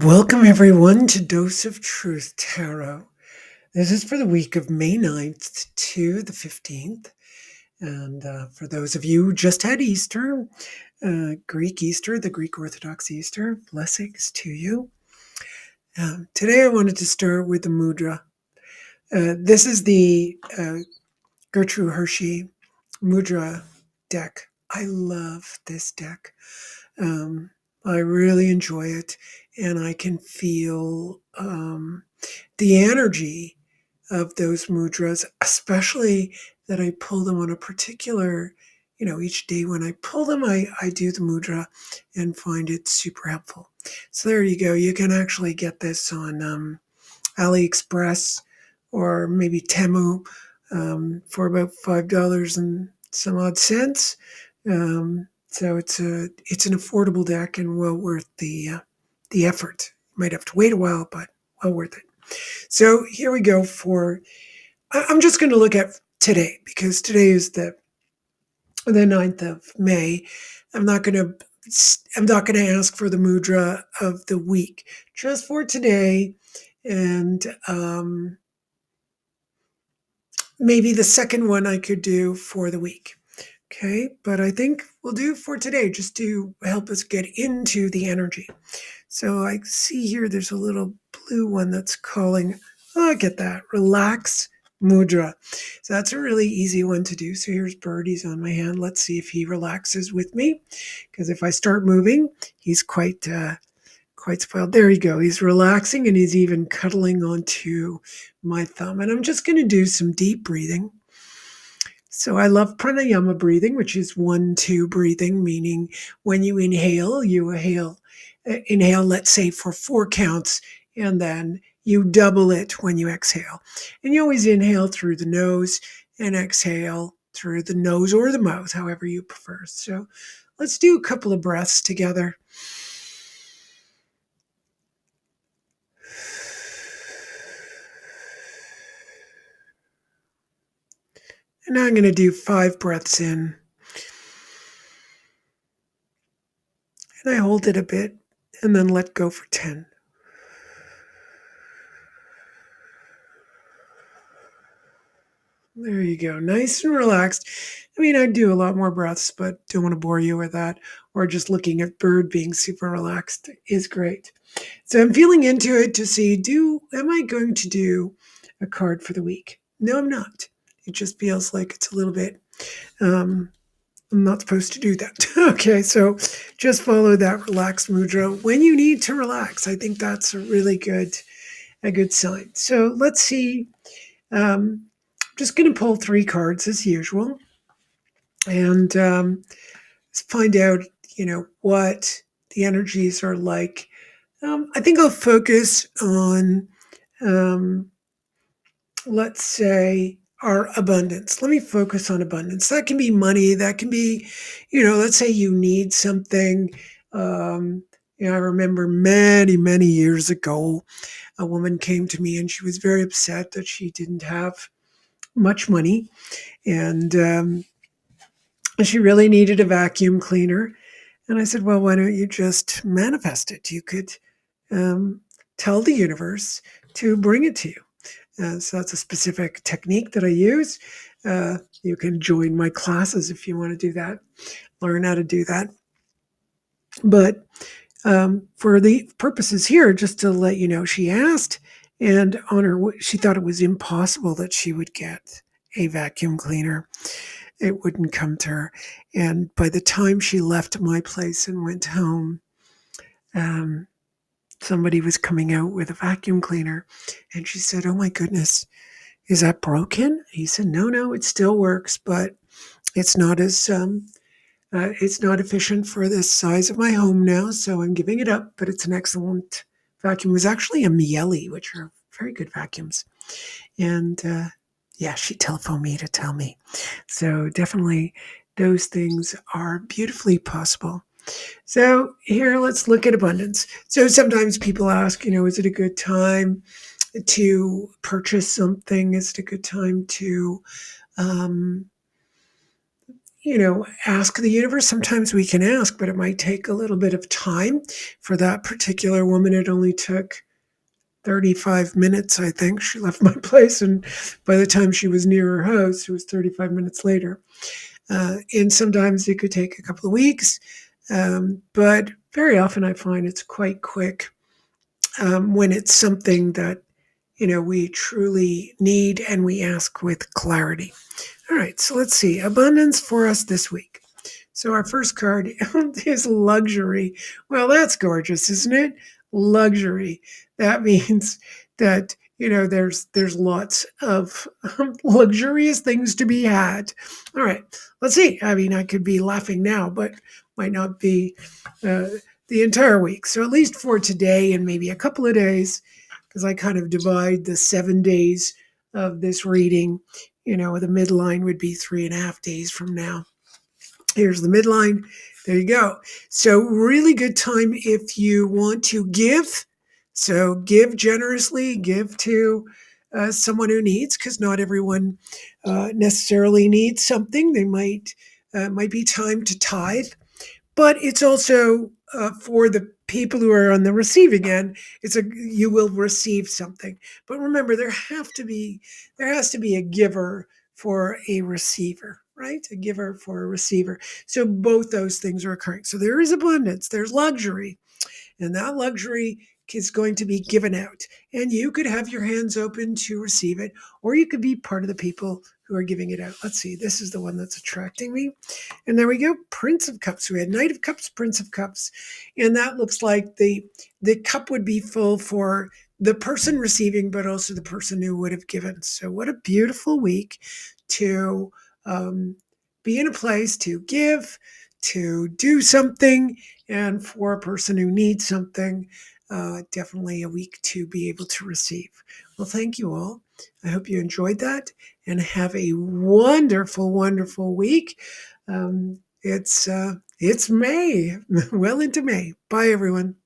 Welcome, everyone, to Dose of Truth Tarot. This is for the week of May 9th to the 15th. And for those of you who just had Easter, Greek Easter, the Greek Orthodox Easter, blessings to you. Today I wanted to start with the mudra. This is the Gertrude Hershey mudra deck. I love this deck. I really enjoy it, and I can feel the energy of those mudras, especially that I pull them on a particular, each day when I pull them, I do the mudra and find it super helpful. So there you go. You can actually get this on AliExpress or maybe Temu for about $5 and some odd cents. So it's an affordable deck and well worth the effort. You might have to wait a while, but well worth it. So here we go I'm just going to look at today because today is the 9th of May. I'm not going to ask for the mudra of the week, just for today, and maybe the second one I could do for the week. Okay, but I think we'll do for today just to help us get into the energy. So I see here there's a little blue one that's calling, oh, I get that, relax mudra. So that's a really easy one to do. So here's Birdie's on my hand. Let's see if he relaxes with me. Because if I start moving, he's quite spoiled. There you go. He's relaxing and he's even cuddling onto my thumb. And I'm just going to do some deep breathing. So I love pranayama breathing, which is 1-2 breathing, meaning when you inhale, let's say for 4 counts, and then you double it when you exhale. And you always inhale through the nose and exhale through the nose or the mouth, however you prefer. So let's do a couple of breaths together. And now I'm going to do 5 breaths in. And I hold it a bit and then let go for 10. There you go. Nice and relaxed. I mean, I do a lot more breaths, but don't want to bore you with that. Or just looking at Bird being super relaxed is great. So I'm feeling into it to see, am I going to do a card for the week? No, I'm not. It just feels like it's a little bit, I'm not supposed to do that. Okay, so just follow that relaxed mudra when you need to relax. I think that's a really good sign. So let's see. Just going to pull 3 cards as usual and find out, what the energies are like. I think I'll focus on, let's say, our abundance. Let me focus on abundance. That can be money. That can be, let's say you need something. I remember many, many years ago, a woman came to me and she was very upset that she didn't have much money. And she really needed a vacuum cleaner. And I said, well, why don't you just manifest it? You could tell the universe to bring it to you. So that's a specific technique that I use. You can join my classes if you want to do that, learn how to do that. But for the purposes here, just to let you know, she asked, and she thought it was impossible that she would get a vacuum cleaner. It wouldn't come to her. And by the time she left my place and went home, somebody was coming out with a vacuum cleaner. And she said, oh my goodness, is that broken? He said, no, it still works, but it's not it's not efficient for the size of my home now. So I'm giving it up, but it's an excellent vacuum. It was actually a Miele, which are very good vacuums. And yeah, she telephoned me to tell me. So definitely those things are beautifully possible. So here, let's look at abundance. So sometimes people ask, is it a good time to purchase something? Is it a good time to, ask the universe. Sometimes we can ask, but it might take a little bit of time. For that particular woman, it only took 35 minutes, I think. She left my place, and by the time she was near her house, it was 35 minutes later. And sometimes it could take a couple of weeks, but very often I find it's quite quick when it's something that we truly need and we ask with clarity. All right, so let's see. Abundance for us this week. So our first card is luxury. Well, that's gorgeous, isn't it? Luxury. That means that there's lots of luxurious things to be had. All right, let's see. I mean, I could be laughing now, but might not be uh, the entire week. So at least for today and maybe a couple of days, because I kind of divide the 7 days of this reading. The midline would be 3.5 days from now. Here's the midline. There you go. So, really good time if you want to give. So, give generously, give to someone who needs, because not everyone necessarily needs something. They might be time to tithe, but it's also for the people who are on the receiving end. You will receive something, but remember there has to be a giver for a receiver, right? A giver for a receiver. So both those things are occurring. So there is abundance, there's luxury, and that luxury is going to be given out, and you could have your hands open to receive it, or you could be part of the people who are giving it out. Let's see, this is the one that's attracting me. And there we go, Prince of Cups. We had Knight of Cups, Prince of Cups. And that looks like the cup would be full for the person receiving, but also the person who would have given. So what a beautiful week to be in a place to give, to do something, and for a person who needs something, definitely a week to be able to receive. Well, thank you all. I hope you enjoyed that and have a wonderful, wonderful week. It's May, well into May. Bye, everyone.